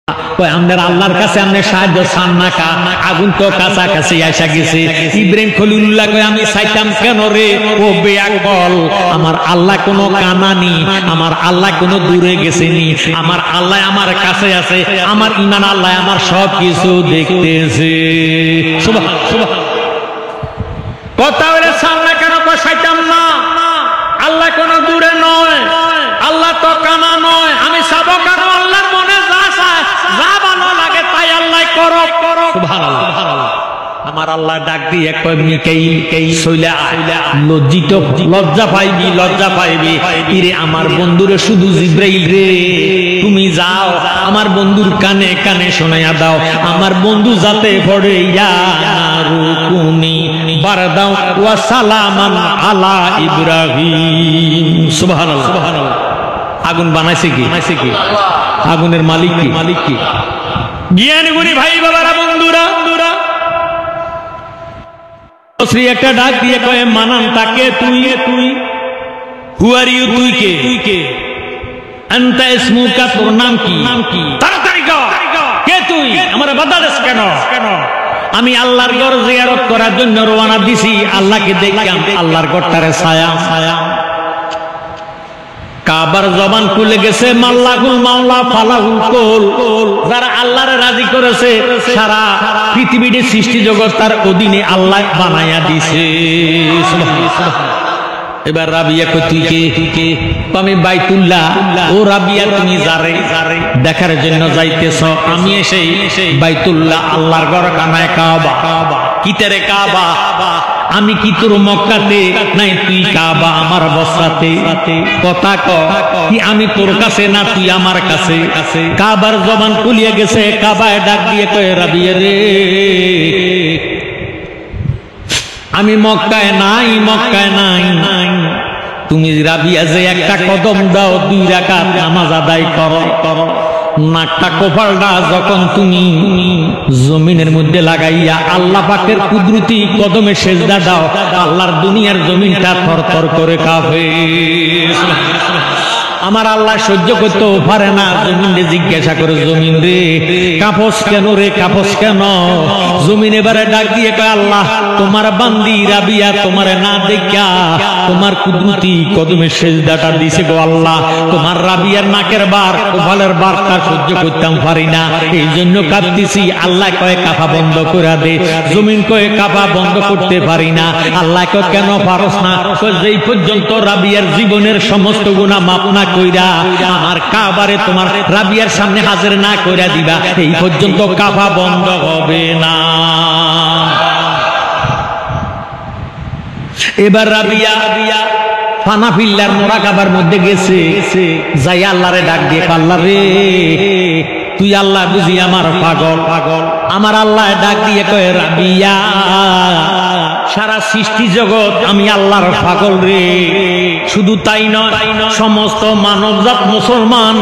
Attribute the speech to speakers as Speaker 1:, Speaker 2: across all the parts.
Speaker 1: আমাদের আল্লাহর কাছে আমনে সাহায্য চান না কা? আগুন তো কাছাকাছি আসা গেছে। ইব্রাহিম খলিলুল্লাহ কয় আমি চাইতাম কেন রে ও বেয়াকল, আমার আল্লাহ কোনো কানানি, আমার আল্লাহ কোনো দূরে গেছেনি, আমার আল্লাহ আমার কাছে আছে, আমার ঈমান আল্লাহ আমার সব কিছু দেখতেছে। সুবহান সুবহান। কথা হলে চান না কেন? চাইতাম না, আল্লাহ কোনো দূরে নয়, আল্লাহ তো কানা নয়, আমি চাবো কেন? আল্লাহর মনে যা চায়, যা ভালো লাগে তাই আল্লাহ করো করো। সুবহানাল্লাহ। আমার আল্লাহ ডাক দিয়ে কয় মিকাইল সইলা লজ্জিত, লজ্জা পাইবি, লজ্জা পাইবি। ইরে আমার বন্ধুরে শুধু জিব্রাইল রে তুমি যাও আমার বন্ধুর কানে কানে শোনাইয়া দাও, আমার বন্ধু যাতে পড়ে ইয়া রুকুনি বারদাও ওয়া সালামান আলা ইব্রাহিম। সুবহানাল্লাহ সুবহানাল্লাহ। আগুন বানাইছে কি? আগুনের মালিক কি? মালিক কি? জ্ঞানী গুণী ভাই বাবারা বন্ধুরা, শ্রী একটা ডাক দিয়ে কয়ে মানান তাকে তুই তুই হু আর ইউ, তুই কে? তুই কে? আনতা ইসমুকা, তোর নাম কি? তাড়াতাড়ি কে তুই? আমার বাধা দেশ কেন? আমি আল্লাহর ঘর জিয়ারত করার জন্য রওনা দিছি, আল্লাহকে দেখলাম আল্লাহর ঘরটারে ছায়া ছায়া। কাবার জবান খুলে গেছে, মাল্লাহুল মাওলা ফালাহুল কোল। যারা আল্লাহরে রাজি করেছে সারা পৃথিবীর সৃষ্টি জগৎ তার অধীনে আল্লাহ বানায়া দিছে। এবার রাবিয়া কই তুই কে? তুই কে? আমি বাইতুল্লাহ। ও রাবিয়া তুমি যারে দেখার জন্য যাইতেছ, আমি এসে বাইতুল্লাহ আল্লাহর ঘর কানায় কাবা। কিতারে কাবা? আমি কি তোর মক্কাতে নাই, তুই কাবা আমার বসরাতে? কথা ক কি আমি তোর কাছে না তুই আমার কাছে? কাবার জবান খুলিয়ে গেছে, কাবায় ডাক দিয়ে কয় রাবিয়া রে আমি মক্কায় নাই, মক্কায় নাই। তুমি রাবিয়া যে একটা কদম দাও, 2 রাকাত নামাজ আদায় করো। নাকটা কপালটা যখন তুমি জমিনের মধ্যে লাগাইয়া আল্লাহ পাকের কুদরতি কদমে সেজদা দাও, আল্লাহর দুনিয়ার জমিনটা থরথর করে কাঁপে। আমার আল্লাহ সহ্য করতেও পারে না, জমিন রে জিজ্ঞাসা করে জমিন রে কাঁপস কেন রে, কাঁপস কেন? জমিন এবারে ডাক দিয়ে কয় আল্লাহ তোমার বান্দি রাবিয়া তোমারে না দেখা তোমার কুদরতি কদমে সেজদাটা দিছে গো আল্লাহ, তোমার রাবিয়ার নাকের বার কপালের বারটা সহ্য করতাম পারি না, এই জন্য কাঁদতেছি। আল্লাহ কয় কাঁপা বন্ধ করে দে, জমিন কয় কাঁপা বন্ধ করতে পারি না। আল্লাহ কয় কেন পারস না? যেই পর্যন্ত রাবিয়ার জীবনের সমস্ত গুনাহ মাফ না কইরা আমার কাবারে তোমার রাবিয়ার সামনে হাজির না কইরা দিবা, এই পর্যন্ত কাবা বন্ধ হবে না। এবার রাবিয়া ফানাফিল্লার মোরাকাবার মধ্যে গেছে, যাই আল্লাহরে ডাক দিয়ে আল্লাহ রে তুই আল্লাহ বুঝি আমার পাগল। আমার আল্লাহ ডাক দিয়ে কয় রাবিয়া সারা সৃষ্টি জগৎ আমি আল্লাহর পাগল রে। শুধু তাই নয়, সমস্ত মানবজাত মুসলমান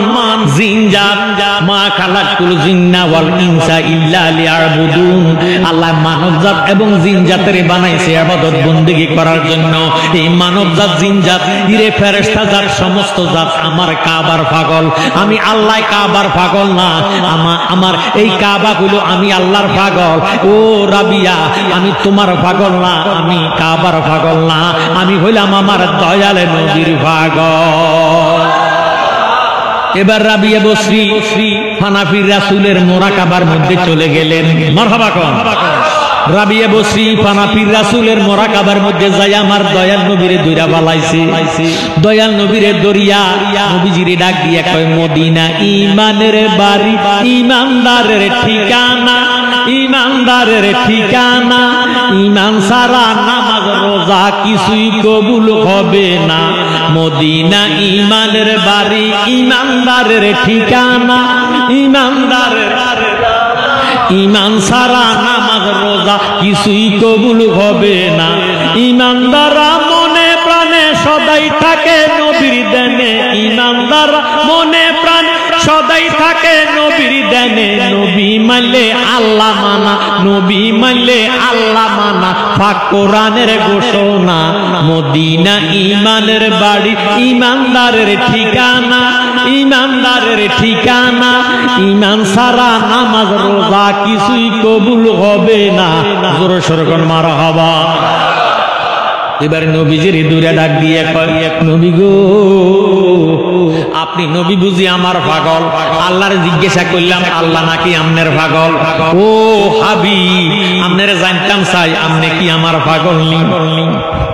Speaker 1: জিনজাত মা খালাকুল জিন্না ওয়াল ইনসা ইল্লা লিয়াবুদুন, আল্লাহ মানবজাত এবং জিনজাতের বানাইছে ইবাদত বندگی করার জন্য। এই মানবজাত জিনজাত ইরে ফেরেশতা জাত সমস্ত জাত আমার কাবার পাগল, আমি আল্লাহ কাবার পাগল না। আমার এই কাবা গুলো আমি আল্লাহর পাগল। ও রাবিয়া আমি তোমার পাগল না, আমি কাবার পাগল না, আমি হইলাম আমার দয়ালে নবীর পাগল। এবার রাবিয়া বসরি ফানাফির রাসূলের মোরাকাবার মধ্যে চলে গেলেন। মারহাবা কোন রাবিয়া বসরি ফানাফির রাসূলের মোরাকাবার মধ্যে যাই আমার দয়াল নবীরে দইরা বালাইছে। দয়াল নবীরে দরিয়া নবীজিরে ডাক দিয়া কয় মদিনা ঈমানের বাড়ি, ঈমানদারের ঠিকানা, ঈমানদারের ঠিকানা, ঈমান ছাড়া নামাজ রোজা কিছুই কবুল হবে না। মদিনা ঈমানের বাড়ি, ঈমানদারের ঠিকানা, ঈমানদারের ঈমান ছাড়া নামাজ রোজা কিছুই কবুল হবে না। ঈমানদাররা মনে প্রাণে সদাই থাকে নবীর দেনে, ঈমানদাররা মনে প্রাণে সদাই থাকে নবীর নবীর দেনে নবী মানলে আল্লাহ মানা নবী মানলে আল্লাহ মানা পাক কোরআনের ঘোষণা মদিনা ইমানের বাড়ি ইমানদারের ঠিকানা ইমানদারের ঠিকানা ইমান সারা নামাজ রোজা কিছুই কবুল হবে না জোরে সোরে কোন মারহাবা এবার নবীজির দূরে ডাক দিয়ে কয় নবী গো আপনি নবী বুঝি আমার পাগল আল্লাহর জিজ্ঞাসা করলাম আল্লাহ নাকি আমনের পাগল ও হাবিব আমনের জানতাম চাই আমনে কি আমার পাগল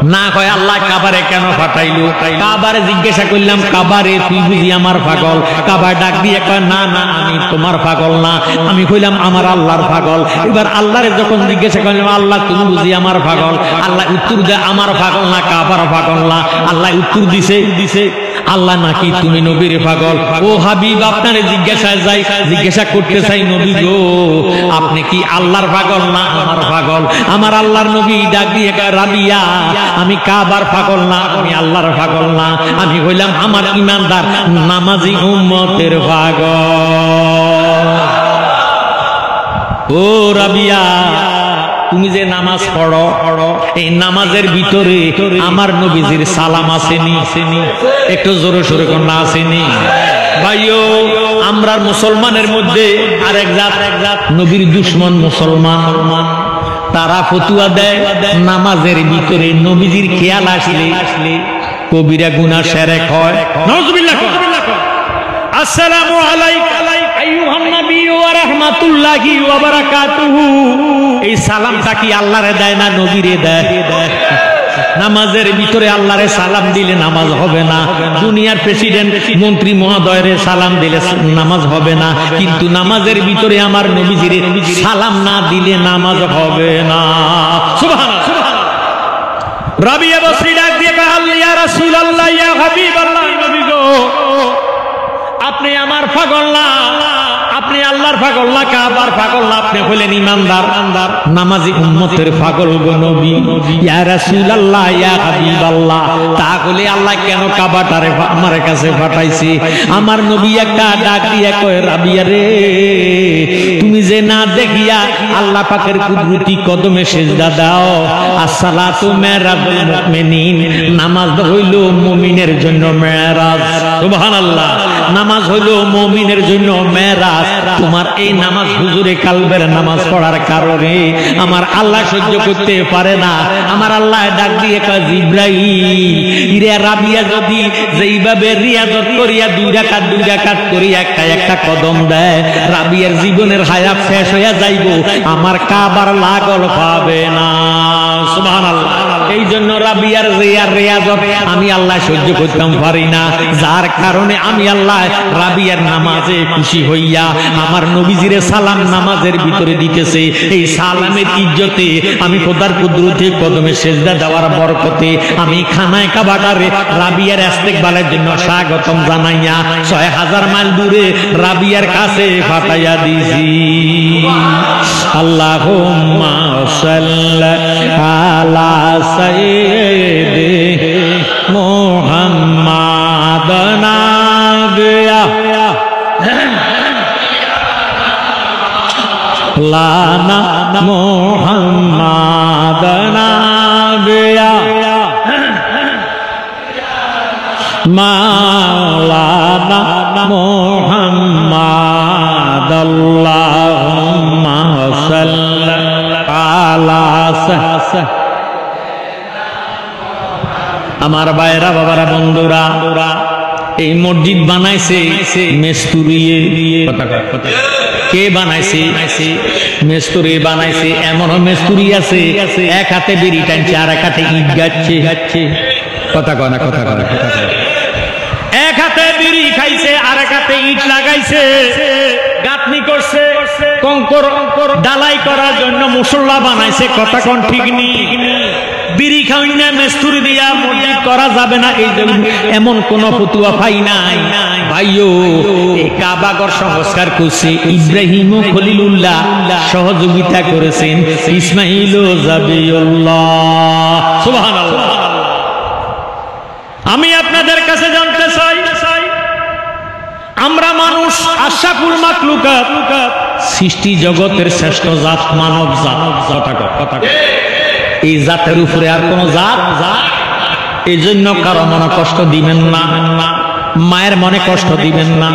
Speaker 1: না কয় আল্লাহ কাবারে কেন পাঠাইলো কাবারে জিজ্ঞাসা করলাম কাবারে তুই বুঝি আমার পাগল কাবার ডাক দিয়ে কয় না না আমি তোমার পাগল না আমি কইলাম আমার আল্লাহর পাগল এবার আল্লাহরে যখন জিজ্ঞাসা করলাম আল্লাহ তুমি বুঝি আমার পাগল আল্লাহ উত্তর দেয় আমার পাগল না কাবার পাগল না আল্লাহ উত্তর দিছে আল্লাহ নাকি তুমি নবীর পাগল ও হাবিব আপনারে জিজ্ঞাসা করতে চাই নবী গো আপনি কি আল্লাহর পাগল না আমার পাগল আমার আল্লাহর নবী ডাক দিয়ে কয় রাবিয়া আমি কাবার পাগল না আমি আল্লাহর পাগল না আমি হইলাম আমার ইমানদার নামাজি উম্মতের পাগল ও রাবিয়া তুমি যে নামাজ পড়ো এই নামাজের ভিতরে আমার নবীজির সালাম আসেনি একটু জোরে সোরে কন্যা আসেনি ভাইও আমরা মুসলমানের মধ্যে আরেক জাত নবীর দুশ্মন মুসলমান তারা ফতুয়া দেয় নামাজের ভিতরে নবীজির খেয়াল আসলে কবিরা গুনাহ শিরক হয় নাউযুবিল্লাহ আসসালামু আলাইকা আইয়ুহান নবী ওয়া রাহমাতুল্লাহি ওয়া বারাকাতুহু এই সালামটা কি আল্লাহরে দেয় না নবীরে দেয় নামাজের ভিতরে আল্লাহরে সালাম দিলে নামাজ হবে না দুনিয়ার প্রেসিডেন্ট মন্ত্রী মহোদয়রে সালাম দিলে নামাজ হবে না কিন্তু নামাজের ভিতরে আমার নবীজিরে সালাম না দিলে নামাজ হবে না সুবহানাল্লাহ রাবিয়া বসরি ডাক দিয়ে কয় ইয়া রাসূলুল্লাহ ইয়া হাবিবাল্লাহ নবী গো আপনি আমার পাগল না আপনি আল্লাহর পাগল না কাবার পাগল না আপনি হলেন ইমানদার নামাজি উম্মতের পাগল গো নবী ইয়া রাসূলুল্লাহ ইয়া হাবিবাল্লাহ তাহলে আল্লাহ কেন কাবাটারে আমার কাছে পাঠাইছে আমার নবী একটা ডাক দিয়ে কয় রাবিয়া রে তুমি যে না দেখিয়া আল্লাহ পাকের কুদরতি কদমে সিজদা দাও আসসালাতু মিরাজুল মুমিনিন নামাজ হইল মুমিনের জন্য মেরাজ সুবহানাল্লাহ নামাজ হইল মুমিনের জন্য মেরাজ তোমার এই নামাজ হুজুরে কালবের নামাজ পড়ার কারণে আমার আল্লাহ সহ্য করতে পারে না আমার আল্লাহ ডাক দিয়ে কয় জিবরাইল ইরে রাবিয়া যদি যেইভাবে রিয়াজত করিয়া দুই রাকাত করিয়া একটা কদম দেয় রাবিয়ার জীবনের হায়াত শেষ হইয়া যাইব আমার কাবার লাগল পাবে না সুবহানাল্লাহ এই জন্য রাবিয়ার রিয়াজত আমি আল্লাহ সহ্য করতাম পারি না যার কারণে আমি আল্লাহ রাবিয়ার নামাজে খুশি হইয়া আমার নবীজিরে সালাম নামাজের ভিতরে দিতেছে এই সালামের ইজ্জতে আমি খোদার কুদরতে কদমে সিজদা দেওয়ার বরকতে আমি খানায় কাবাটারে রাবিয়ার ইস্তেকবালের জন্য স্বাগতম জানাইয়া ৬০০০ মাইল দূরে রাবিয়ার কাছে পাঠাইয়া দিছি আল্লাহুম্মা সাল্লি আলা সাইয়্যিদি মুহাম্মাদ নাবিয়া লানা মুহাম্মাদ নাবিয়া মাওলানা মুহাম্মাদ আল্লাহুম্মা সাল্লি আলা আমার ভাইরা বাবারা বন্ধুরা এই মসজিদ বানাইছে মেস্তুরিয়ে কে বানাইছে মেস্তুরি বানাইছে এমন মেস্তুরি আছে এক হাতে বিড়ি টানছে আর এক হাতে ইট গাচ্ছে কথা কয় না এক হাতে বিড়ি খাইছে আর এক হাতে ইট লাগাইছে গাঁথনি করছে কঙ্কর ডালাই করার জন্য মুসল্লা বানাইছে কথা কোন ঠিক নেই বিড়ি খাওয়াই না মেস্তুরি দিয়া মসজিদ করা যাবে না এই এমন কোন ফতুয়া পাই নাই ভাইও এই কাবাগর সংস্কার করছে ইব্রাহিম খলিলুল্লাহ সহযোগিতা করেছেন ইসমাইল ও জাবিউল্লাহ সুবহানাল্লাহ আমি আপনাদের কাছে জানতে চাই আমরা মানুষ আশরাফুল মাখলুকাত, সৃষ্টি জগতের শ্রেষ্ঠ জাত মানব জাত। কথা এই জাতের উপরে আর কোন জাত, এই জন্য কারো মনে কষ্ট দিবেন না, মায়ের মনে কষ্ট দিবেন না,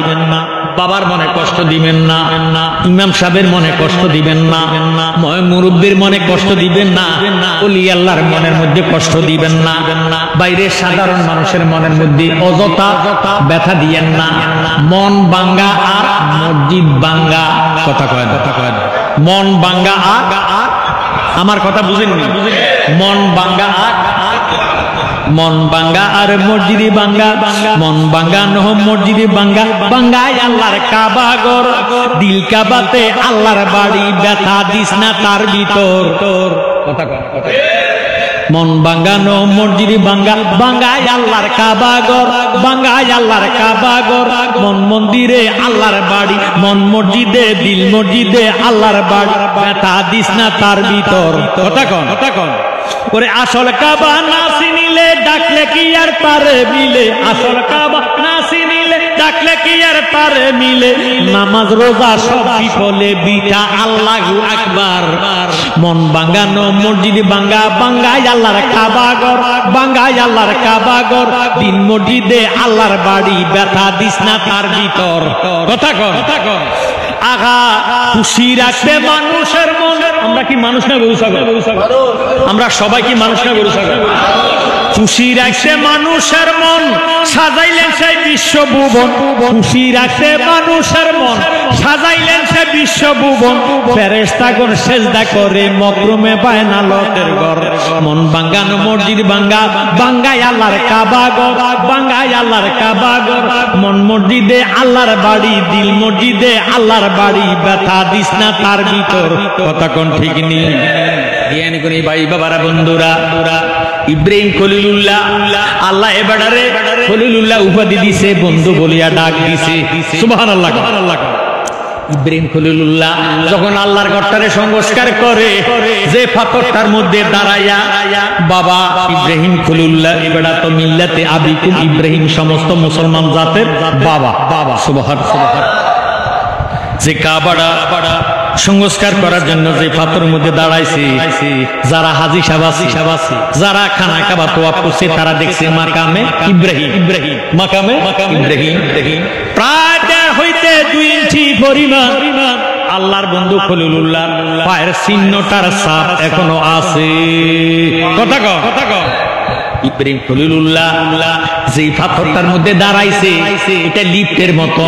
Speaker 1: বাবার মনে কষ্ট দিবেন না, ইমাম সাহেবের মনে কষ্ট দিবেন না, মুরব্বীর মনে কষ্ট দিবেন না, ওলি আল্লাহর মনের মধ্যে কষ্ট দিবেন না, বাইরের সাধারণ মানুষের মনের মধ্যে অযথা ব্যথা দিয়েন না। মন বাঙ্গা আর মসজিদ বাঙ্গা, কথা কয় মন বাঙ্গা আর, আমার কথা বুঝেননি? মন বাঙ্গা আর, মন বাঙ্গা আর মসজিদে বাঙ্গা, মন বাঙ্গা নহ মসজিদে বাঙ্গা, বাঙ্গায় আল্লাহর কাবা ঘর, দিল কাবাতে আল্লাহর বাড়ি, ব্যথা দিস না তার ভিতর। মন বাঙ্গা নহ মসজিদে বাঙ্গা, বাঙ্গায় আল্লাহর কাবা ঘর, বাঙ্গায় আল্লাহর কাবা ঘর, মন মন্দিরে আল্লাহর বাড়ি, মন মসজিদে দিল মসজিদে আল্লাহর বাড়ি, ব্যথা দিস না তার ভিতর। কথা কন ওরে আসল কাবা না চিনিলে ডাকলে কি আর পারে মিলে, আসল কাবা না চিনিলে ডাকলে কি আর পারে মিলে, নামাজ রোজা সব বিফলে বিটা আল্লাহু আকবার। মন বাঙ্গানো মসজিদ বাঙ্গা, বাঙ্গায় আল্লাহর কাবা ঘর, বাঙ্গায় আল্লাহর কাবা ঘর, দিন মসজিদে আল্লাহর বাড়ি, ব্যথা দিস না তার ভিতর। কথা কন আগা খুশি রাখতে মানুষের মন। আমরা কি মানুষ না গরু ছাগল? আমরা সবাই কি মানুষ না গরু ছাগল? খুশি রাখতে মানুষের মন, সাজাইলেন সেই বিশ্বভুবন, খুশি রাখতে মানুষের মন, সাজাইলেন সে বিশ্বভুবন, ফেরেশতাগণ সেজদা করে মকরুমে বায়না লতের ঘর। মন বাঙ্গানো মসজিদ বাঙ্গা, বাঙ্গায় আল্লাহর কাবা ঘর, বাঙ্গায় আল্লাহর কাবা ঘর, মন মসজিদে আল্লাহর বাড়ি, দিল মসজিদে আল্লাহর বাড়ি, ব্যথা দিস না তার ভিতর। কথা কোন ঠিক নেই? জ্ঞানী করি ভাই বাবারা বন্ধুরা, ইব্রাহিম খলিলুল্লাহ, আল্লাহ এবারে খলিলুল্লাহ উপাধি দিছে, বন্ধু বলিয়া ডাক দিছে। সুবহানাল্লাহ। ইব্রাহিম খলিলুল্লাহ যখন আল্লাহর ঘরটারে সংস্কার করে, যে পাথরটার মধ্যে দাঁড়াইয়া বাবা ইব্রাহিম খলিলুল্লাহ, এবারে তো মিল্লাতে আবিকুম ইব্রাহিম, সমস্ত মুসলমান জাতের বাবা। সুবহানাল্লাহ। যে কাবাটা সংস্কার করার জন্য যে পাথরের মধ্যে দাঁড়াইছে, যারা হাজি সাহেব আছে, যারা খানা কাবা তোয়াফ করছে, তারা দেখছে মাকামে ইব্রাহিম, মাকামে ইব্রাহিম, প্রায় 1.5 হইতে 2 ইঞ্চি পরিমাণ আল্লাহর বন্ধু খলিলুল্লাহ পায়ের চিহ্নটার ছাপ এখনো আছে। কথা কও ইব্রাহিম খলিলুল্লাহ যেই পাথরটার মধ্যে দাঁড়াইছে, এটা লিফটের মতো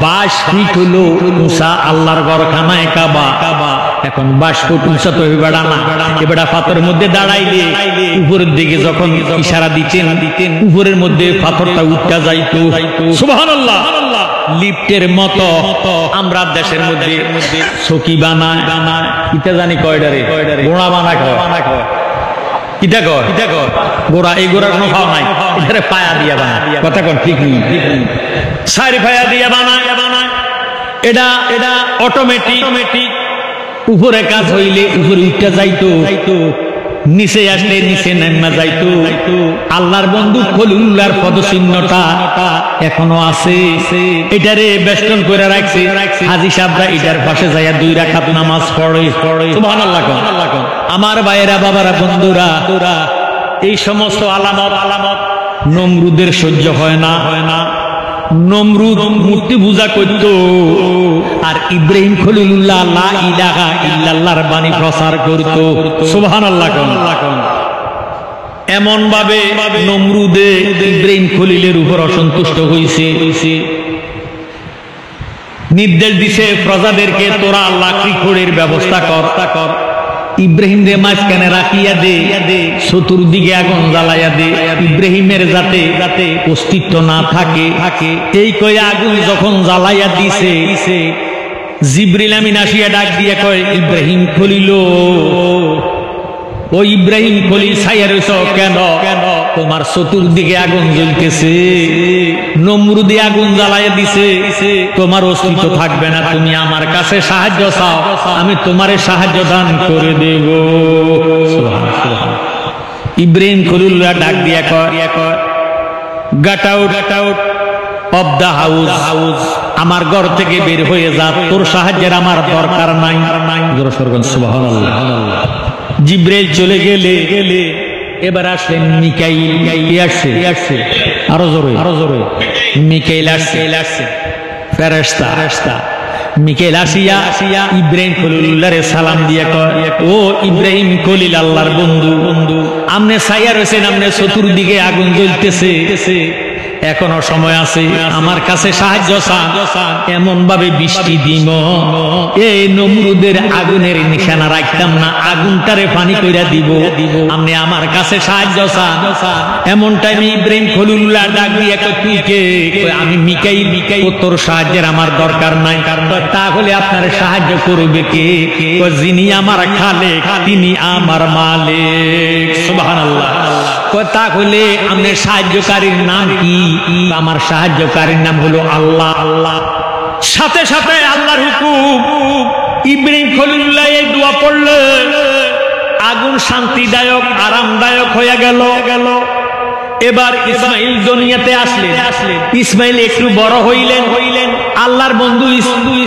Speaker 1: 22 ফিট হলো উঁচা আল্লাহর ঘরখানায় কাবা। এখন 22 ফুট উঁচা তো এবারে না, এবারে পাথরের মধ্যে দাঁড়াইলে উপরের দিকে যখন ইশারা দিতেন, উপরের মধ্যে পাথরটা উঠা যাইতো। সুবহানাল্লাহ। লিফটের মতো আমরা দেশের মধ্যে চকি বানায়, ইটা জানি কয়ডারে ঘোড়া বানায়, কিটা কর গোড়া, এই গোড়ার কোনো খাওয়া নাই, এখানে পায়া দিয়া বানায়। কথা কন ঠিক নেই? 4 পায়া দিয়া বানায়। এটা অটোমেটিক। উপরে কাজ হইলে উপরে উঠতে যাইতো, নিচে আসলে নিচে নামা যাইতো। আল্লাহর বন্ধু খলিলুল্লাহর পদচিহ্নটা এখনো আছে, এটারে বেষ্টন করে রাখছে। হাজী সাহেবরা এটার পাশে যাইয়া 2 রাকাত নামাজ পড়ে। সুবহানাল্লাহ। আমার ভাইয়েরা বাবারা বন্ধুরা, এই সমস্ত আলামত নমরুদের সহ্য হয় না। নমরুদ মূর্তি পূজা করত, আর ইব্রাহিম খলিলুল্লাহ লা ইলাহা ইল্লাল্লাহর বাণী প্রচার করত। সুবহানাল্লাহ। এমন ভাবে নমরুদে ইব্রাহিম খলিলের উপর অসন্তুষ্ট হয়েছে, নির্দেশ দিছে প্রজাদেরকে, তোরা লাকড়ি খড়ের ব্যবস্থা কর, ইব্রাহিম রে মাঝখানে রাখিয়া দে, চতুর্দিকে আগুন জ্বালাইয়া দে, ইব্রাহিমের যাতে অস্তিত্ব না থাকে। এই কয়ে আগুন যখন জ্বালাইয়া দিছে, জিবরিল আমিন আসিয়া ডাক দিয়া কয়, ইব্রাহিম খলিল, ও ইব্রাহিম খলিল ছাইয়া রইছ কেন? তোমার চতুর্দিকে আগুন জ্বলতেছে, নমরুদে আগুন জ্বালাইয়া দিছে, তোমার অস্তিত্ব থাকবে না। তুমি আমার কাছে সাহায্য চাও, আমি তোমারে সাহায্য দান করে দেব। ইব্রাহিম খলিলুল্লাহ ডাক দিয়া কয়, গাট আউট অফ দা হাউস, আমার ঘর থেকে বের হয়ে যা, তোর সাহায্যের আমার দরকার নাই। সুবহানাল্লাহ। জিব্রাইল চলে গেলে এবার আসলেন মিকাইল। আসছে আরো জোরে মিকাইল আসছে, ফেরেশতা। মিকাইল আসিয়া ইব্রাহিম খলিলুল্লাহরে সালাম দিয়া কয়, ও ইব্রাহিম খলিল, আল্লাহর বন্ধু, আমনে ছায়া রয়েছেন, আমনে চতুর্দিকে আগুন জ্বলতেছে, এখনো সময় আছে, আমার কাছে সাহায্য চান, এমন ভাবে বৃষ্টি দিম এই নমরুদের আগুনের নিশানা রাখতাম না, আগুনটারে পানি কইরা দিব, আপনি আমার কাছে সাহায্য চান। এমন টাইমে ইব্রাহিম খলিলুল্লাহ ডাক দিয়ে কয়, তুই কে? আমি মিকাইল। তোর সাহায্যের আমার দরকার নাই, তাহলে আপনার সাহায্য করবে কে? যিনি আমার খালেক, তিনি আমার মালিক। সুবহানাল্লাহ। তাহলে আপনার সাহায্যকারীর নাম কি? আমার সাহায্যকারীর নাম হলো আল্লাহ। সাথে সাথে আল্লাহর হুকুম, ইব্রাহিম খলিলুল্লাহ এই দোয়া পড়লে আগুন শান্তিদায়ক, আরামদায়ক হয়ে গেল। এবার ইসমাইল দুনিয়াতে আসলেন। ইসমাইল একটু বড় হইলেন। আল্লাহর বন্ধু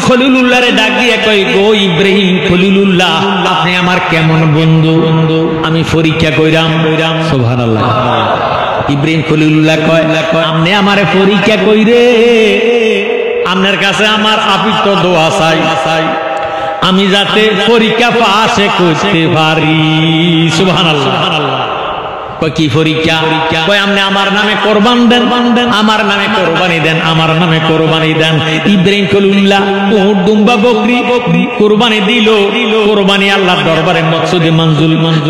Speaker 1: খলিলুল্লাহরে ডাক দিয়ে কয়, গো ইব্রাহিম খলিলুল্লাহ, আপনি আমার কেমন বন্ধু? আমি পরীক্ষা কইরাম। সুবহানাল্লাহ। ইব্রাহিম খলিলুল্লাহ কয়, আপনি আমারে পরীক্ষা কইরে, আপনার কাছে আমার আপিত্ত দোয়া চাই, আমি যাতে পরীক্ষা পাশে করতে পারি। সুবহানাল্লাহ। কি পরীক্ষা? কয়, আপনি আমার নামে কোরবান দেন, আমার নামে কোরবানি দেন, আমার নামে কোরবানি দেন। ইব্রাহিম খলিলুল্লাহ উট, দুম্বা, বকরি কোরবানি দিল। কোরবানি আল্লাহর দরবারে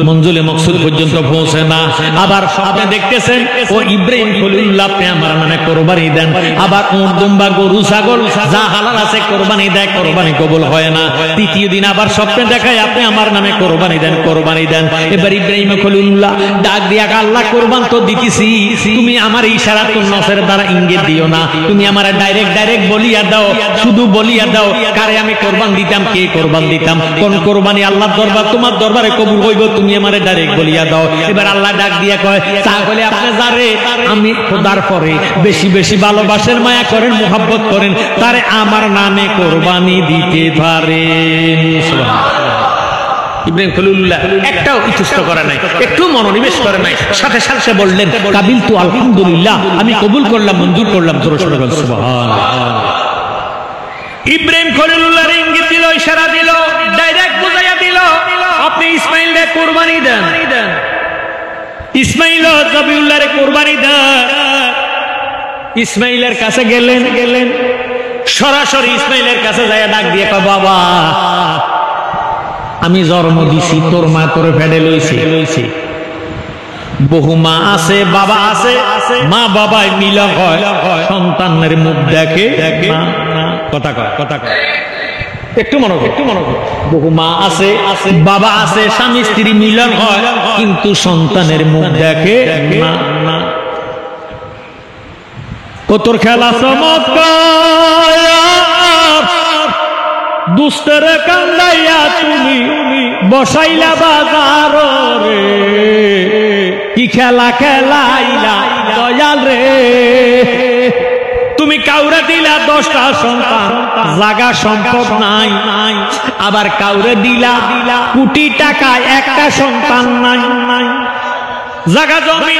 Speaker 1: মঞ্জুলে মকসুদ পর্যন্ত পৌঁছে না। আবার স্বপ্নে দেখতেছেন, ও ইব্রাহিম খলিলুল্লাহ, আপনি আমার নামে কোরবানি দেন। আবার উট, দুম্বা, গরু, ছাগল যা হালাল আছে কোরবানি দেয়, কোরবানি কবুল হয় না। তৃতীয় দিন আবার স্বপ্নে দেখায়, আপনি আমার নামে কোরবানি দেন। এবার ইব্রাহিম খলিলুল্লাহ ডাক দিয়ে, আল্লাহ, কোরবান তো দিতেছি, তুমি আমার ইশারাতুন নসের দ্বারা ইঙ্গিত দিও না, তুমি আমার ডাইরেক্ট বলিয়া দাও, শুধু বলিয়া দাও কারে আমি কোরবান দিতাম, কে কোরবান দিতাম, কোন কোরবানি আল্লাহর দরবার তোমার দরবারে কবুল হইব, তুমি আমার ডাইরেক্ট বলিয়া দাও। এবার আল্লাহ ডাক দিয়া কয়, তাহলে আপনি যারে আমি খোদার পরে বেশি বেশি ভালোবাসেন, মায়া করেন, মুহাব্বত করেন, তারে আমার নামে কোরবানি দিতে পারেন। ইব্রাহিম খলিলুল্লাহ একটাও ইতস্ত করে নাই, একটু মনোনিবেশ করে নাই, সাথে সাথে বললেন, কাবিল তু, আলহামদুলিল্লাহ, আমি কবুল করলাম, মঞ্জুর করলাম। সুবহানাল্লাহ। ইব্রাহিম খলিলুল্লাহর ইঙ্গিত দিল, ইশারা দিল, ডাইরেক্ট বুঝাইয়া দিল, আপনি ইসমাইলকে কুরবানি দেন। ইসমাইল জবিউল্লাহরে কুরবানি দেন। ইসমাইলের কাছে গেলেন, সরাসরি ইসমাইলের কাছে যাইয়া ডাক দিয়ে কয়, বাবা, আমি জন্ম দিছি, তোর মা তোরে ফেডে লইছে, বহু মা আছে, বাবা আছে, মা বাবায় মিলন হয়, সন্তানের মুখ দেখে কথা কয়। একটু মনোযোগ। বহু মা আছে, বাবা আছে, স্বামী স্ত্রী মিলন হয়, কিন্তু সন্তানের মুখ দেখে না। ও তোর খেলা চমৎকার, দুস্তের কান্দাইয়া তুমি বসাইলা বাজার রে, কি খেলা খেলাইলা দয়াল রে, তুমি কাউরে দিলা 10টা সন্তান, জাগা সম্পদ নাই, আবার কাউরে দিলা কোটি টাকা, একটা সন্তান নাই, জাগা জমি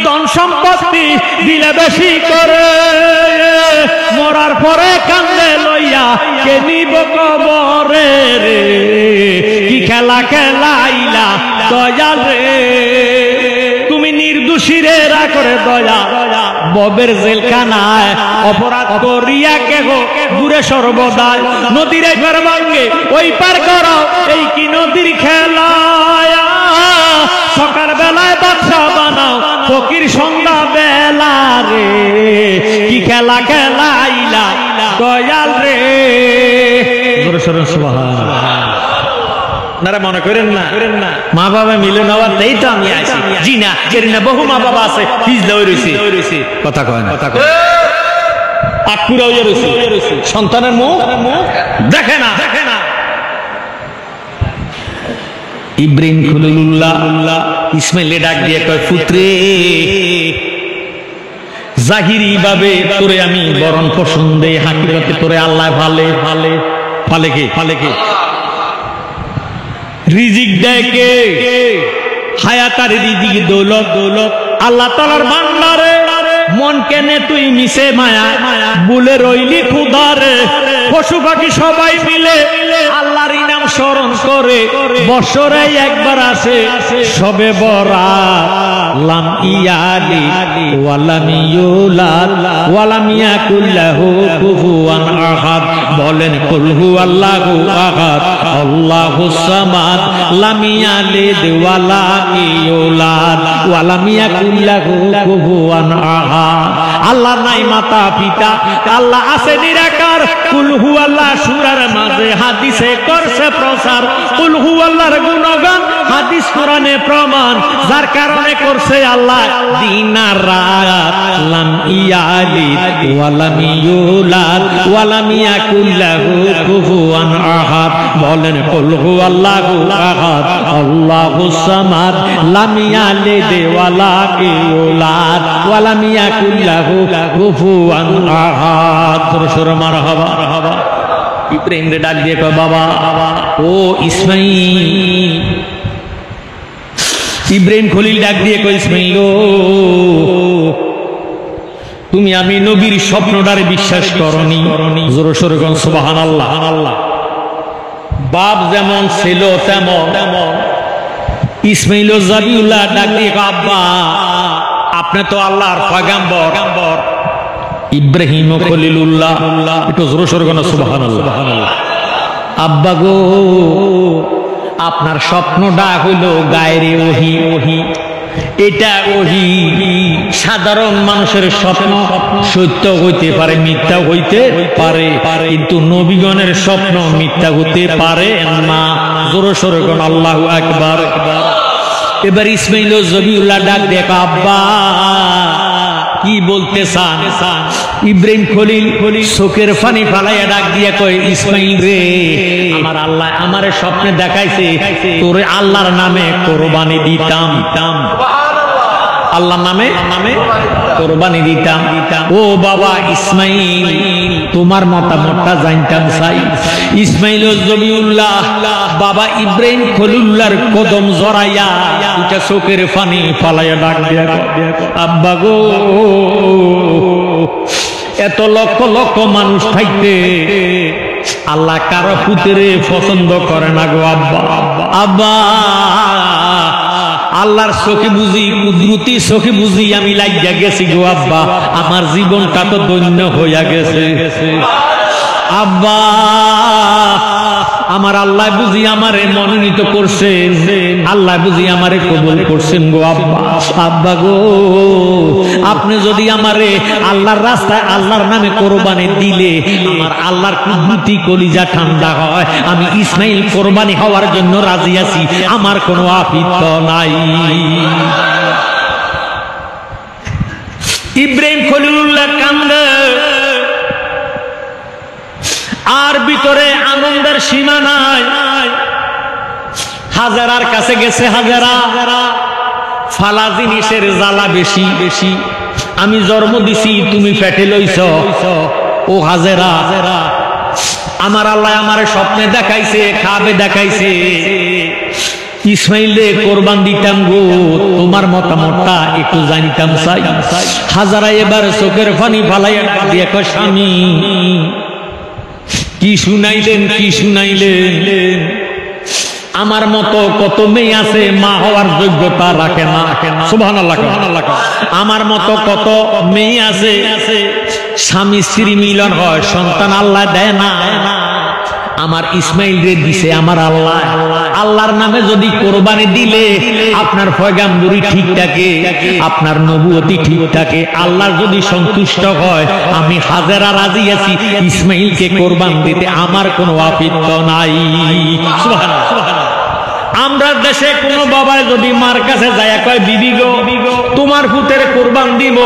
Speaker 1: ধন সম্পত্তি দিলে বেশি করে, মরার পরে কান্দে লইয়া কে নিব কবরে রে, কি খেলা খেলাইলা দয়াল রে, তুমি নির্দোষীরে রা করে দয়া, ববের জেলখানায় অপরাধ করিয়া কেহ দূরে সর্বদাই, নদীর এপার ভাঙ্গে ওই পার করাও, এই কি নদীর খেলা, সকাল বেলায় বাদশা বানাও, ফকির সন্ধ্যা বেলা রে, কি খেলা খেলাইলা দয়াল রে। সুবহানাল্লাহ। আপনারা মনে করেন না মা বাবা মিলে নেওয়ার তাই তো আমি আছি, জি না, বহু মা বাবা আছে হিজলা হয়ে রয়েছে, কথা কয় না, আটপুরা হয়ে রয়েছে, সন্তানের মুখ দেখে না। ইব্রাহিম খলিলুল্লাহ ইসমাইলে ডাক দিয়ে কয়, পুত্রে, জাহিরি ভাবে তোরে আমি বরণ পোষণ দেই, হাকিকতে তোরে আল্লাহ ভালে ভালে ফালে কে রিজিক দেয় কে? হায়াতার রিজিক দৌলত আল্লাহ তাআলার ভান্ডারে। মন কেনে তুই মিশে মায়া বলে রইলি খুদারে। পশু পাখি সবাই মিলে আল্লাহর নাম স্মরণ করে, বছরে একবার আসে সবে বরাত। লাম ইয়ালি ওয়ালাম ইউলাদ ওয়ালাম ইয়াকুল লাহু কুফুয়ান আহাদ। বলেন কুল হুয়াল্লাহু আহাদ আল্লাহুস সামাদ লাম ইয়ালিদ ওয়ালাম ইউলাদ ওয়ালাম ইয়াকুল লাহু কুফুয়ান আহাদ। আল্লাহ নাই মাতা পিতা, আল্লাহ আছে নিরাকার। কুল হুয়াল্লাহ সূরার মাঝে হাদিসে করছে প্রচার। কুল হুয়াল্লাহর গুণগান হাদিস কোরআনে প্রমাণ, যার কারণে করছে আল্লাহ দিন আর রাত। লাম ইয়ালিদ ওয়ালাম ইউলাদ ওয়ালাম ইয়াকুল লাহু কুফুয়ান আহাদ। বলেন কুল হুয়াল্লাহু আহাদ আল্লাহুস সামাদ লাম ইয়ালিদ ওয়ালাম ইউলাদ ওয়ালাম ইয়াকুল লাহু কুফুয়ান আহাদ। সুর মারহাবা। ইব্রাহিম রে ডাক দিয়ে কয়, বাবা ও ইসমাইল। ইব্রাহিম খলিল ডাক দিয়ে কয়, ইসমাইল তুমি আমি নবীর স্বপ্নটারে বিশ্বাস করনি? জোরে সোরে কোন সুবহানাল্লাহ। বাপ যেমন ছিল তেমন ইসমাইল জাবিউল্লাহ ডাক দিয়ে কয়, আব্বা আপনি তো আল্লাহর পয়গম্বর ইব্রাহিম খলিলুল্লাহ। একটু জোরে সোরে কোন সুবহানাল্লাহ। আব্বা গো আপনার স্বপ্নটা হইল গায়রে ওহি। এটা ওহি। সাধারণ মানুষের স্বপ্ন সত্য হইতে পারে, মিথ্যা হইতে পারে, কিন্তু নবীগণের স্বপ্ন মিথ্যা হতে পারে না। জোরে সোরে কোন আল্লাহু আকবার। এবার ইসমাইল জবিউল্লাহ ডাক দেখো, আব্বা কি বলতে চান? ইব্রাহিম খলিল চোখের পানি ফালাইয়া ডাক দিয়া কয়, ইসমাইল রে আমার আল্লাহ আমারে স্বপ্নে দেখাইছে তোরে আল্লাহর নামে কোরবানি দিতাম। আল্লাহর নামে কোরবানি দিতাম। ও বাবা ইসমাইল তোমার মতামতটা জানতাম চাই। ইসমাইল জবিউল্লাহ বাবা ইব্রাহিম খলিলুল্লাহর কদম জড়াইয়া দুটা চোখের পানি ফালাইয়া ডাক দিয়া আব্বা গো এত লক্ষ লক্ষ মানুষ থাকতে আল্লাহ কারো পুত্রে পছন্দ করে না গো আব্বা। আব্বা আল্লাহর চোখে বুঝি কুদরতি চোখে বুঝি আমি লাগিয়া গেছি গো আব্বা, আমার জীবনটা তো ধন্য হইয়া গেছে। আব্বা আমার আল্লাহ বুঝি আমারে মনোনীত করছেন, আল্লাহ বুঝি আমারে কবুল করছেন গো আব্বা। আব্বা গো আপনি যদি আমারে আল্লাহর রাস্তায় আল্লাহর নামে কোরবানি দিলে আমার আল্লাহর কুদরতি কলিজা ঠান্ডা হয়। আমি ইসমাইল কোরবানি হওয়ার জন্য রাজি আছি, আমার কোনো আপত্তি নাই। ইব্রাহিম খলিলুল্লাহ কান্দে, আর ভিতরে আনন্দের সীমা নাই। হাজারার কাছে গেছে, হাজারা ফালা জিনিসের জ্বালা বেশি বেশি। আমি জন্ম দিছি তুমি পেটে লইছ। ও হাজারা আমার আল্লাহ আমারে স্বপ্নে দেখাইছে, খাবে দেখাইছে ইসমাইল রে কোরবান দিতাম গো, তোমার মতামতটা একটু জানতাম চাই। হাজারা এবার চোখের পানি ফালাইয়া দিয়ে কয়, স্বামী কি শুনাইলেন? আমার মতো কত মেয়ে আছে মা হওয়ার যোগ্যতা রাখে না। সুবহানাল্লাহ। আমার মতো কত মেয়ে আছে স্বামী স্ত্রী মিলন হয়, সন্তান আল্লাহ দেয় না। আমার ইসমাইল রে দিছে আমার আল্লাহ। আল্লাহর নামে যদি কোরবানি দিলে আপনার পয়গাম্বরি ঠিক থাকে, আপনার নবুয়তি ঠিক থাকে, আল্লাহ যদি সন্তুষ্ট হয়, আমি হাজারা রাজি আছি ইসমাইলকে কোরবান দিতে, আমার কোনো আপত্তি নাই। সুবহানাল্লাহ। আমরা দেশে কোন বাবায় যদি মার কাছে যায় কয়, বিবি গো তোমার পুতের কোরবান দিব,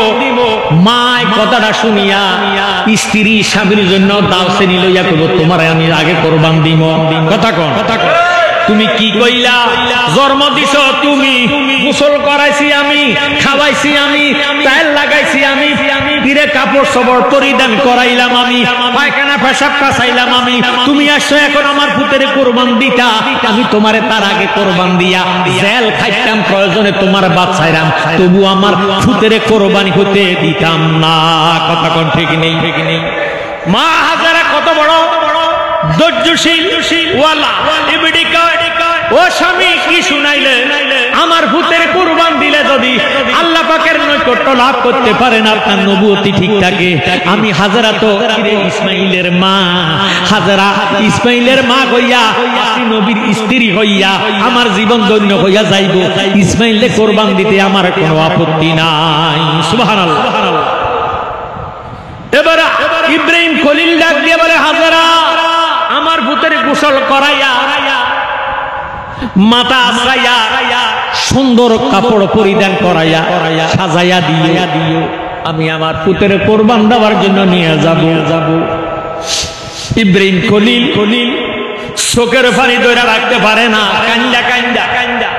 Speaker 1: মায় কথাটা শুনিয়া স্ত্রী স্বামীর জন্য দাও শ্রেণী লইয়া কইব, তোমার আমি আগে কোরবান দিব। কথা কন তুমি কি কইলা? জন্ম দিছ তুমি, গোসল করাইছি আমি, খাওয়াইছি আমি, তেল লাগাইছি আমি, পীরে কাপড় সবর পরিধান করাইলাম আমি, পায়খানা পেশাব কাছাইলাম আমি। তুমি আসছো এখন আমার পুতের কোরবান দিতা, আমি তোমারে তার আগে কোরবান দিয়া জেল খাইতাম, প্রয়োজনে তোমার বাচ্চাইরাম, তবু আমার পুতের কোরবানি হতে দিতাম না। কথা কোন ঠিক নেই? ঠিক নেই? মা হাজারা কত বড় ধৈর্যশীল ওয়ালা। এবিডি কয়, ও স্বামী কি শুনাইলে? আমার ভূতের কুরবান দিলে যদি আল্লাহ পাকের নৈকট্য লাভ করতে পারেন, আপনার নবুয়তি ঠিক থাকে। আমি হাজারা তো ইসমাইলের মা, হাজারা ইসমাইলের মা হইয়া, আপনি নবীর স্ত্রী হইয়া আমার জীবন ধন্য হইয়া যাইব। ইসমাইলে কোরবান দিতে আমার কোনো আপত্তি নাই। সুবহানাল্লাহ। এবার ইব্রাহিম খলিল ডাক দিয়ে বলে, হাজারা আমার ভূতের গোসল করাইয়া, মাথা আশ্রাইয়া, সুন্দর কাপড় পরিধান করাইয়া সাজাইয়া দিও, আমি আমার পুতের কোরবান দেওয়ার জন্য নিয়ে যাব। ইব্রাহিম খলিল চোখের পানি ধরে রাখতে পারে না, কান্দা কান্দা কান্দা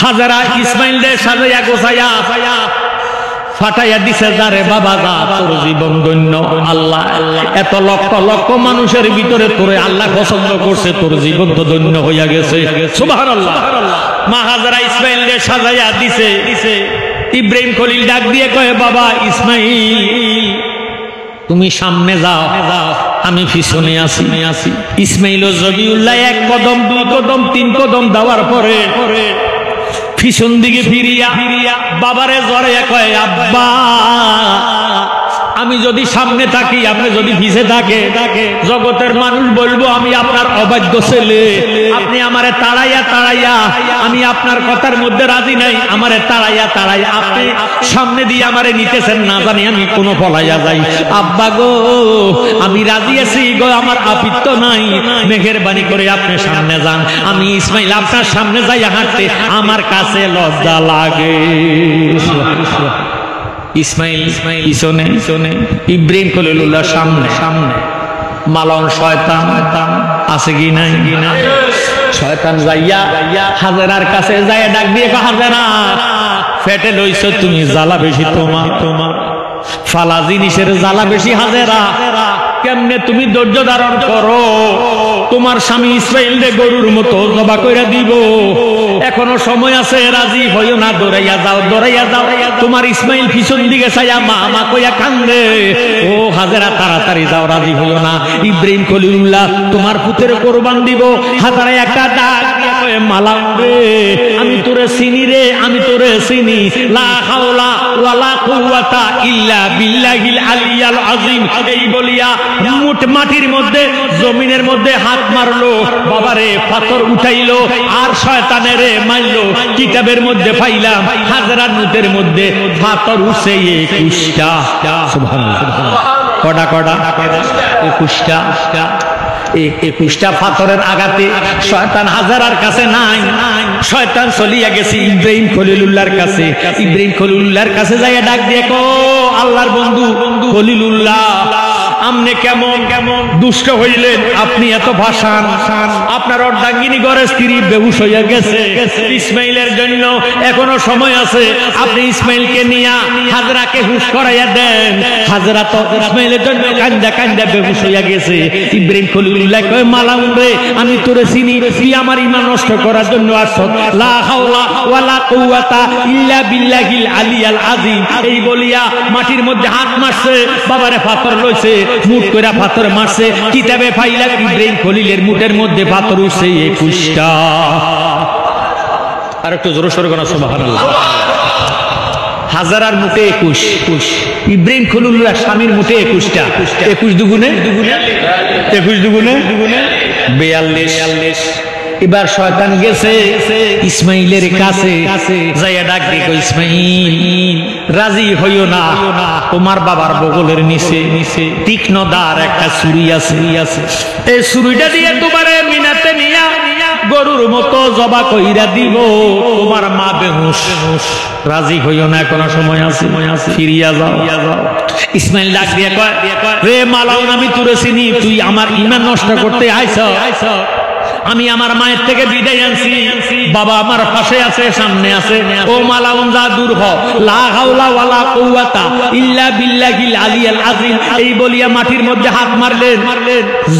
Speaker 1: হাজারা ইসমাইলদের সাজাইয়া গোছাইয়া ফাটাইয়া দিছে, যারে বাবা যা তোর জীবন ধন্য। আল্লাহ এত লক্ষ লক্ষ মানুষের ভিতরে তোরে আল্লাহ পছন্দ করছে, তোর জীবন তো ধন্য হইয়া গেছে। সুবহানাল্লাহ। মা হাজারা ইসমাইলদের সাজাইয়া দিছে। ইব্রাহিম খলিল ডাক দিয়ে কয়, বাবা ইসমাইল তুমি সামনে যাও, আমি পিছনে আসি। ইসমাইল ও জবিউল্লাহ এক কদম, দুই কদম, তিন কদম দেওয়ার পরে পিছন দিকে ফিরিয়া বাবারে জড়াইয়া কয়, আব্বা আমি যদি সামনে থাকি, আপনি যদি পিছে থাকে, জগতের মানুষ বলবো আমি আপনার অবাধ্য ছেলে। আপনি আমারে তাড়াইয়া আমি আপনার কথার মধ্যে রাজি নাই, আমারে তাড়াইয়া আপনি সামনে দিয়ে আমারে নিতেছেন, না জানি আমি কোনো পলাইয়া যাই। আব্বা গো আমি রাজি আছি গো, আমার আপিত্য নাই, মেহেরবানি করে আপনি সামনে যান। আমি ইসমাইল আপনার সামনে যাইয়া হাঁটতে আমার কাছে লজ্জা লাগে। ইসমাইল পিছনে, ইব্রাহিম খলিলুল্লাহ সামনে। মালন শয়তান আছে কি নাই? শয়তান যাইয়া হাজারার কাছে যাইয়া ডাক দিয়ে, হাজারা ফেটে লইছ তুমি, জ্বালা বেশি তোমার, ফালা জিনিসের জ্বালা বেশি। হাজারা কেমনে তুমি ধৈর্য ধারণ করো? তোমার স্বামী ইসমাইল রে গরুর মতো জবা কইরা দিব, এখনো সময় আছে, রাজি হইও না, দৌড়াইয়া যাও। তোমার ইসমাইল পিছন দিকে চাইয়া মা কইয়া কান্দে। ও হাজারা তাড়াতাড়ি যাও, রাজি হইও না। ইব্রাহিম খলিলুল্লাহ তোমার পুতের কোরবান দিব। হাজারা একটা ডাক দিয়ে কয়, মালাম রে আমি তোরে চিনি রে, আমি তোরে চিনি। লা হাওলা ওয়ালা কুওয়াতা ইল্লা বিল্লাহিল আলিয়াল আযীম। এই বলিয়া মুঠ মাটির মধ্যে, জমিনের মধ্যে হাত মারলো, বাবারে পাথর উঠাইলো, আর শয়তানের মারলো। কিতাবের মধ্যে পাইলাম হাজারার মুতের মধ্যে পাথর উঠছে 21টা। সুবহানাল্লাহ। কটা 21টা। 21টা পাথরের আঘাতে শয়তান হাজারার কাছে নাই, শয়তান চলিয়া গেছে ইব্রাহিম খলিলুল্লাহর কাছে। ইব্রাহিম খলিলুল্লাহর কাছে যাইয়া ডাক দিয়ে কো, আল্লাহর বন্ধু খলিলুল্লাহ আপনি কেমন দুষ্ট হইলেন? আপনি এত ভাষান, আপনার অর্ধাঙ্গিনী ঘরে স্ত্রী বেহুশ হইয়া গেছে। ইসমাইলের জন্য এখনো সময় আছে, আপনি ইসমাইলকে নিয়া হাজরাকে হুশ করাইয়া দেন। হাজরা তো ইসমাইলের জন্য কান্দা বেহুশ হইয়া গেছে। ইব্রাহিম খলিলুল্লাহ কয়, মালাম রে আমি তোরে চিনি, তুই আমার ঈমান নষ্ট করার জন্য আসছ। লা হাওলা ওয়ালা কুওয়াতা ইল্লা বিল্লাহিল আলিয়াল আযীম। এই বলিয়া মাটির মধ্যে হাত মারছে, বাবারে পাথর লইছে, মুঠ করে পাথর মারছে। কিতাবে পাইলা ইব্রাহিম খলিলের মুঠের মধ্যে পাথর উঠছে 21টা। আর একটু জোরে সোরে কোন সুবহানাল্লাহ। হাজারার মুঠে 21, ইব্রাহিম খলিলুল্লাহ স্বামীর মুঠে 21টা। 21 দুগুণে 42। এবার শয়তান গেছে ইসমাইলের কাছে, যাইয়া ডাক দিয়ে কই, ইসমাইল রাজি হইও না, তোমার বাবার বগলের নিচে তীক্ষ্ণ দার একটা ছুরি আছে, এই ছুরিটা দিয়ে তোমারে মিনাতে নিয়া গরুর মতো জবা কইরা দিব। তোমার মা বেহুশ, রাজি হইও না, এখনো সময় আছে, ফিরিয়া যাও। ইসমাইল ডাক দিয়ে কয়, রে মালাউন আমি তোরে চিনি, তুই আমার ঈমান নষ্ট করতে আইছ। আমি আমার মায়ের থেকে বিদায় আনছি, বাবা আমার পাশে আছে, সামনে আছে, ও মালাউন যা দূর হ, লা হাওলা ওয়ালা কুওয়াতা ইল্লা বিল্লাহিল আলিয়্যিল আযীম। এই বলিয়া মাটির মধ্যে হাত মারলেন,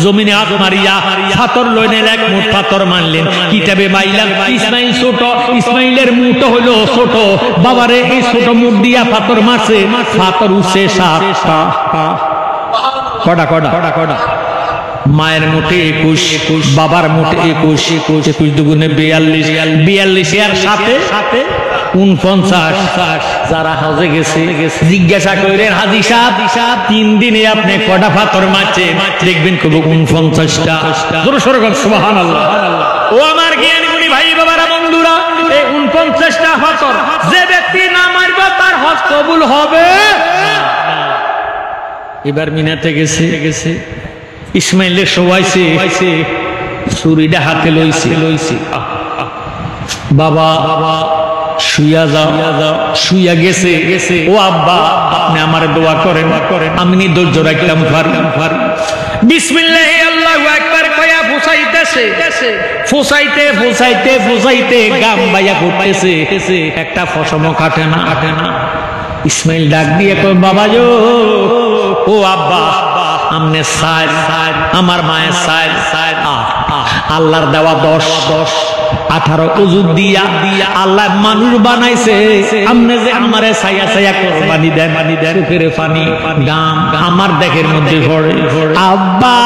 Speaker 1: জমিনে হাত মারিয়া পাথর লইলেন, এক মুঠ পাথর মারলেন। কিতাবে মাইলাম ইসমাইল ছোট, ইসমাইলের মুঠ হলো ছোট, বাবারে এই ছোট মুঠ দিয়া পাথর মারছে, পাথর উঠছে 7টা। কটা কটা কটা কটা? মায়ের মুঠে 21, বাবার মুঠে 21, 21 দুগুণে 42, 42 এর সাথে 49। যারা হজে গেছে জিজ্ঞাসা করেন, হাজী সাহেব 3 দিনে আপনি কটা পাথর মারছেন? দেখবেন খুব 49টা। জোরে সোরে বলেন সুবহানাল্লাহ। ও আমার জ্ঞানীগুণী ভাই বাবারা, বন্ধুরা, এই 49টা পাথর যে ব্যক্তি না মারবে তার হজ কবুল হবে। এবার মিনাতে গেছে, ইসমাইলের শোয়াইছে, ছুরিটা হাতে লইছে, বাবা শুইয়া যাও, শুইয়া গেছে। ও আব্বা, আপনি আমার দোয়া করেন, আমি ধৈর্য রাখলাম পারি। বিসমিল্লাহ আল্লাহু আকবার কয়া ফুসাইতে গাম বাইয়া করতেছে, একটা ফসমও কাটে না। ইসমাইল ডাক দিয়ে কয়, বাবা যো, ও আব্বা, আমনে সাইড, আমার মায়ের সাইড, আল্লাহর দেওয়া 10 18 উজু দিয়া আল্লাহ মানুষ বানাইছে। আমনে যে আমারে ছায়া ছায়া কোরবানি দেন, চোখের পানি গাম আমার দেখের মধ্যে পড়ে। আব্বা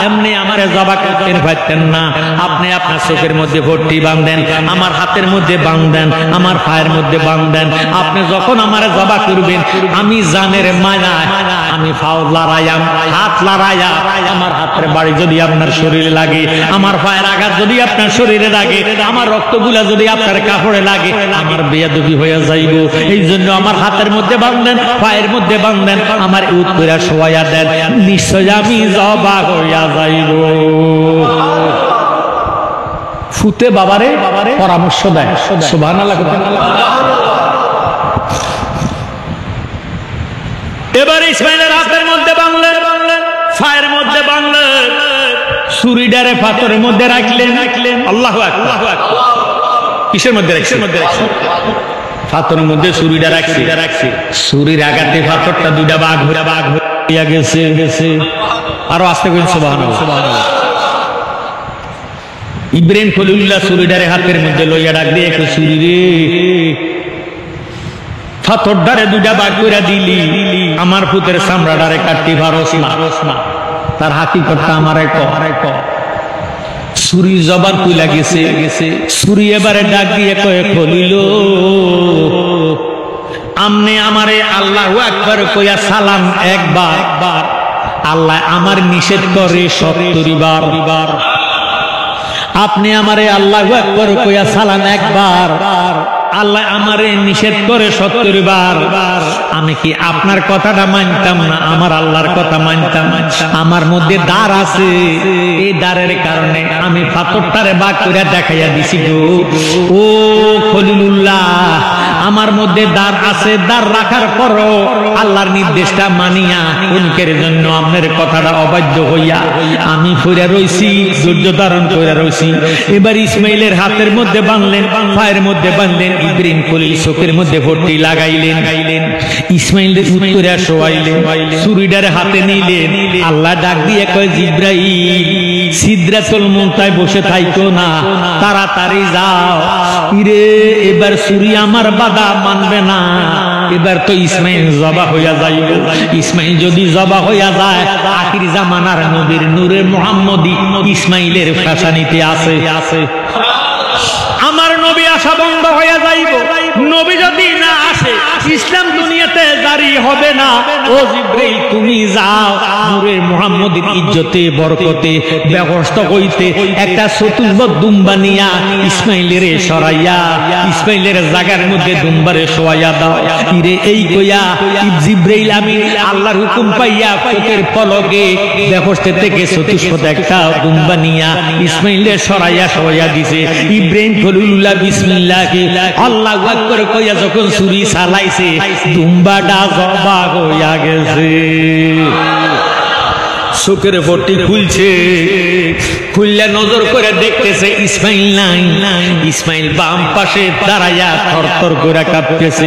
Speaker 1: এমনি আমারে জবা করতেন পারতেন না, আপনি আপনার চোখের মধ্যে ভর্তি বাঁধেন, আমার হাতের মধ্যে বাঁধেন, আমার পায়ের মধ্যে বাঁধেন। আপনি যখন আমারে জবা করবেন, আমি জানের মায়ায় আমি পাও লড়াইয়াম, হাত লড়াইয়া, আমার হাতের বাড়ি যদি আপনার শরীরে লাগে, আমার পায়ের আঘাত যদি আপনার শরীরে লাগে, আমার রক্তগুলা যদি আপনার কাপড়ে লাগে, আমার বেয়াদবি হয়ে যাইব। এই জন্য আমার হাতের মধ্যে বাঁধেন, পায়ের মধ্যে বাঁধেন, আমার উত করে শোয়া দেন, নিশ্চয় আমি জবা হইয়া যাইব। ফুতে বাবারে পরামর্শ দেয়, সুবহানাল্লাহ। এবার ইসমাইলের হাতের মধ্যে বাঁধলেন, পায়ের মধ্যে বাঁধলেন, ছুরিটারে পাথরের মধ্যে রাখলেন। আল্লাহু আকবার। কিসের মধ্যে রাখছেন? পাথরের মধ্যে ছুরিটা রাখছি। ছুরির আঘাতে পাথরটা 2টা ভাগ হইয়া গেছে। আরো আস্তে করে সুবহানাল্লাহ। ইব্রাহিম খলিলুল্লাহ ছুরিটারে হাতের মধ্যে লইয়া ডাক দিয়ে, ছুরি রে, পাথরটারে 2টা ভাগ করে দিলি, আমার পুতের চামড়াটারে কাটতে পারস না। তার হাকিকতটা আমারে ক। ছুরি জবান কইলা গেছে। ছুরি এবারে ডাক দিয়ে কয়ে, খলিল, আমনে আমারে আল্লাহু আকবার কইয়া সালাম একবার, আল্লাহ আমার নিষেধ করে 70 বার। আপনি আমারে আল্লাহু আকবার কইয়া সালাম একবার, আল্লাহ আমারে নিষেধ করে 70 বার। আমি কি আপনার কথাটা মানতাম না, আমার আল্লাহর কথা মানতাম? আমার মধ্যে দ্বার আছে, এই দ্বারের কারণে আমি পাথরটারে বাগ করে দেখাইয়া দিছি গো। ও খলিলুল্লাহ, আমার মধ্যে দ্বার আছে, দ্বার রাখার পরও আল্লাহর নির্দেশটা মানিয়া উনকের জন্য আপনার কথাটা অবাধ্য হইয়া আমি ফিরে রইছি, ধৈর্য ধারণ করে রইছি। এবার ইসমাইলের হাতের মধ্যে বাঁধলেন, পায়ের মধ্যে বাঁধলেন, ইব্রাহিম খলিল চোখের মধ্যে ভর্তি লাগাইলেন। ইসমাইলের উত্তরে শোয়াইলেন, ছুরিটারে হাতে নিলেন। আল্লাহ ডাক দিয়ে কয়, জিব্রাইল, সিদরাতুল মুনতাহায় বসে থাইকো না, তাড়াতাড়ি যাও। ইরে, এবার ছুরি আমার বাধা মানবে না, এবার তো ইসমাইল জবা হইয়া যাইব। ইসমাইল যদি জবা হইয়া যায়, আখির জামানার নবীর নূরে মুহাম্মদী ইসমাইলের ফাঁসানিতে আছে। আমার নবী আসা বন্ধ হয়ে যাইব। নবী যদি না আসে, ইসলাম দুনিয়াতে জারি হবে না। ও জিবরাইল, তুমি যাও, নূরে মুহাম্মদীর ইজ্জতে বরকতে ব্যবস্থা হইতে একটা চতুর্ভুজ দুম্বা নিয়া ইসমাইলের সরাইয়া ইসমাইলের জায়গার মধ্যে দুম্বারে শোয়াইয়া দাও। ইরে, এই কইয়া জিবরাইল আমি আল্লাহর হুকুম পাইয়া চোখের পলকে ব্যবস্থা থেকে চতুষ্পদ একটা দুম্বা নিয়া ইসমাইলের সরাইয়া শোয়াইয়া দিছে। ইব্রাহিম খলিলুল্লাহ বিসমিল্লাহ আল্লাহু আকবার কইয়া যখন ছুরি চালাইছে, দুম্বাটা জবা হইয়া গেছে। চোখের পট্টি খুলছে, খুললে নজর করে দেখতেছে ইসমাইল নাই। ইসমাইল বাম পাশে দাঁড়াইয়া থরথর করে কাঁপতেছে।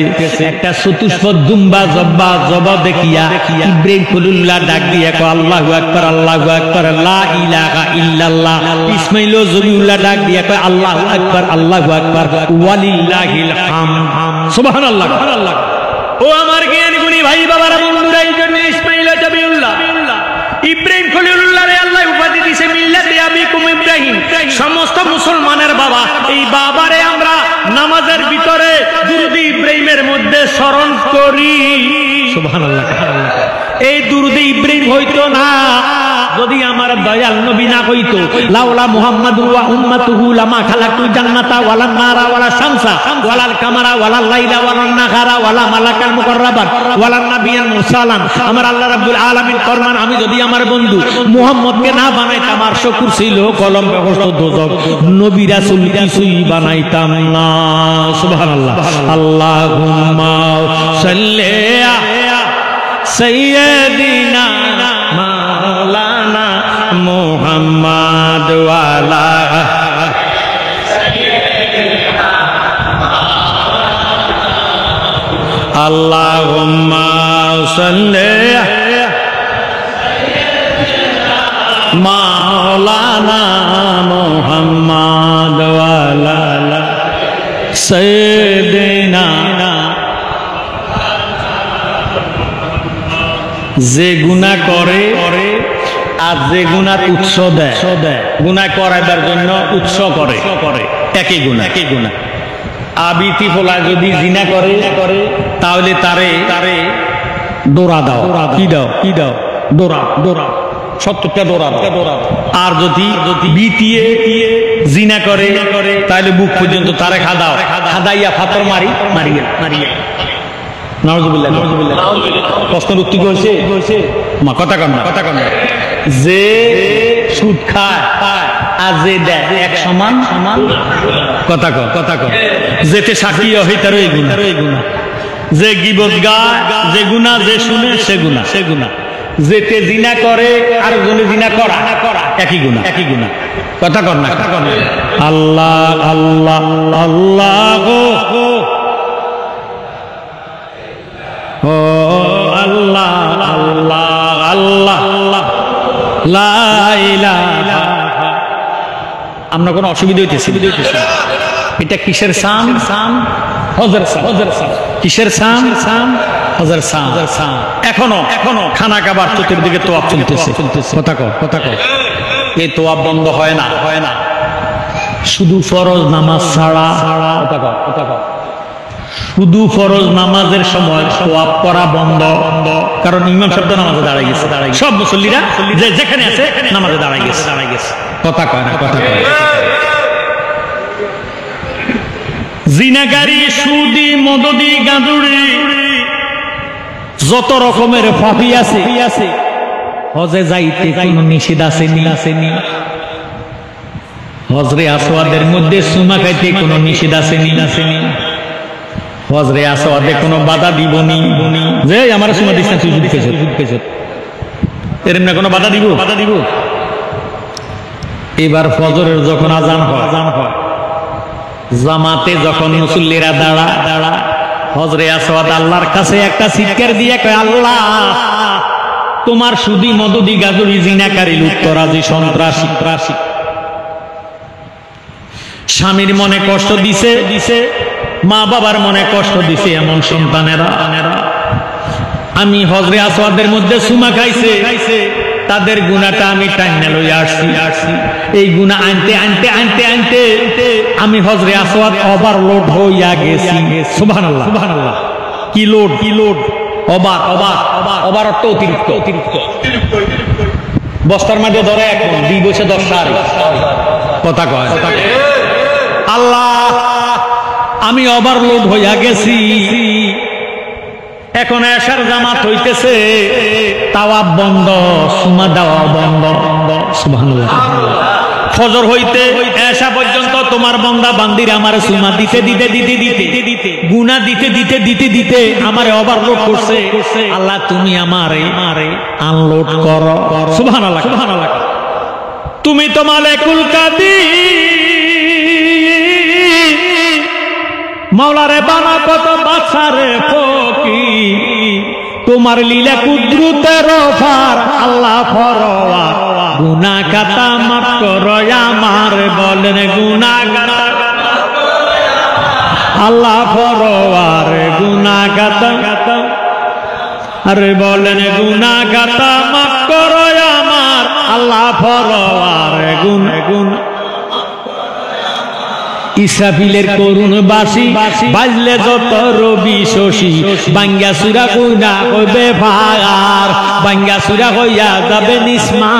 Speaker 1: একটা চতুষ্পদ দুম্বা জবা দেখিয়া ইব্রাহিম খলিলুল্লাহ ডাক দিয়া কয় আল্লাহু আকবার, আল্লাহু আকবার, লা ইলাহা ইল্লাল্লাহ। ইসমাইল জবিউল্লাহ ডাক দিয়া কয় আল্লাহু আকবার, আল্লাহু আকবার, ওয়ালিল্লাহিল হামদ। সুবহানাল্লাহ। ও আমার জ্ঞান গুণী ভাই বাবারা, বন্ধুরা, এই জন্য ইসমাইল জবিউল্লাহ ইব্রাহিম খলিলুল্লাহরে আল্লাহ উপাধি দিয়েছে মিল্লাতে আবিকুম ইব্রাহিম, সমস্ত মুসলমানের বাবা। এই বাবারে আমরা নামাজের ভিতরে দুরূদে ইব্রাহিমের মধ্যে স্মরণ করি। সুবহানাল্লাহ। এই দুরূদে ইব্রাহিম হইতো না যদি আমার দয়াল নবী না হইতো। লাউলা মুহাম্মাদুর ওয়া উম্মাতুহু লামা খালাকুল জান্নাতা ওয়ালান নারা ওয়ালা শামসা ওয়ালাল কামারা ওয়ালাল লাইলা ওয়ালান নাহারা ওয়ালা মালাকাল মুকাররাবান ওয়ালান নাবিয়ান মুরসালান। আমার আল্লাহ রাব্বুল আলামিন ফরমান, আমি যদি আমার বন্ধু মুহাম্মদকে না বানাইতাম আরশ কুরসি লোহ কলম কাগজ দোজখ নবী রাসূল কিছুই বানাইতাম না। সুবহানাল্লাহ। আল্লাহুম্মা সাল্লি আলা সাইয়্যিদিনা মাওলানা মুহাম্মদ ওয়ালা আল্লাহুম্মা সাল্লি মাওলানা মুহাম্মদ ওয়ালা সাইয়্যিদিনা। যে গুনাহ করে আর যে গুনার উৎস দেয়, গুনাহ করাইবার জন্য উৎস করে একই গুনাহ। আবিতি ফলা যদি জিনা করে তাহলে তারে দৌড়া দাও। কি দাও? দৌড়া 70টা দৌড়া দাও। আর যদি বিটিয়ে জিনা করে তাহলে বুক পর্যন্ত তারে খাদাইয়া ফাতর মারিয়া। নাউজুবিল্লাহ। প্রশ্নের উত্তর হয়েছে কথা কন না। যে সুদ খায় আর যে দেয় এক সমান। কথা কন। যেতে সাক্ষী হয় তার এই গুনাহ। যে গীবত গায় যে গুনাহ, যে শুনে সে গুনাহ। যেতে জিনা করে আর জনে জিনা করা একই গুনাহ। কথা কন না। আল্লাহ আল্লাহ আল্লাহ গো ও আল্লাহ আল্লাহ আল্লাহ লা ইলাহা। আমরা কোনো অসুবিধা হইতেছে? এটা কিসের সাম? হজর সাম। কিসের সাম? হজর সাম। এখনো খানা খাবার চতুর্দিকে তোয়াব চলতেছে। কথা কর। এই তোয়াব বন্ধ হয় না। শুধু ফরজ নামাজ ছাড়া। কথা কর। শুধু ফরজ নামাজের সময় তোয়াব করা বন্ধ, কারণ ইমাম সাহেব নামাজে দাঁড়াই গেছে। সব মুসল্লিরা যেখানে আছে নামাজে দাঁড়াই গেছে। কথা কয় না। জিনাকারী, সুদি, মদদি, গাঁজুড়ি, যত রকমের পাপী আছে হজে যাইতে কোনো নিষেধ আসেনি। হজরে আসওয়াদের মধ্যে সুমা খাইতে কোনো নিষেধ আসেনি। হজরে আসওয়াদে কোনো বাধা দিবনি যে আমার সুমা দিস না তুই পেছ এরম না কোনো বাধা দিব। এবার ফজরের যখন আজান হয় জামাতে যখন মুসল্লিরা দাঁড়া হজরে আসওয়াদ আল্লাহর কাছে একটা চিৎকার দিয়ে কয়, আল্লাহ তোমার সুদি মদদি গাজরি জিনাকারী লুটতরাজি সন্ত্রাসী স্বামীর মনে কষ্ট দিছে, মা বাবার মনে কষ্ট দিছে এমন সন্তানেরা আমি হজরে আসওয়াদের মধ্যে সুমা খাইছে তাদের গুনাহটা আমি টাইনা লইয়া আসছি। এই গুনাহ আনতে আমি হজরে আসওয়াদ ওভারলোড হইয়া গেছি। সুবহানাল্লাহ। কি লোড ওভার অর্থ অতিরিক্ত। বস্তার মাঝে ধরে এখন 2 বছর 10 সারি কথা কয়। আল্লাহ আমি ওভারলোড হইয়া গেছি, এখন এশার জামাত হইতেছে, তাওয়াব বন্ধ, সুমা দেওয়া বন্ধ। সুবহানাল্লাহ। ফজর হইতে এশা পর্যন্ত তোমার বান্দা বান্দির আমার সুমা দিতে গুনাহ দিতে আমারে ওভারলোড করছে। আল্লাহ তুমি আমারে আনলোড করো। সুবহানাল্লাহ। তুমি তো মালিকুল কাদির, মাওলারে বানা কত বাচ্চারে ফকির, তোমার লীলা কুদরতের অফার আল্লাহ ফরওয়ার, গুনাহ খাতা মাফ করো আমার, বলেন গুনাহ খাতা আল্লাহ ফরওয়ার, গুনাহ খাতা আরে বলেন গুনাহ খাতা মাফ করো আমার আল্লাহ ফরওয়ার, গুনাহ ইসরাফিলের করুণ বাসি বাজলে যত রবি শশী, বাঙ্গা সুরা কইনা কইবে ভাগার, বাঙ্গা সুরা হইয়া যাবে নিসমা।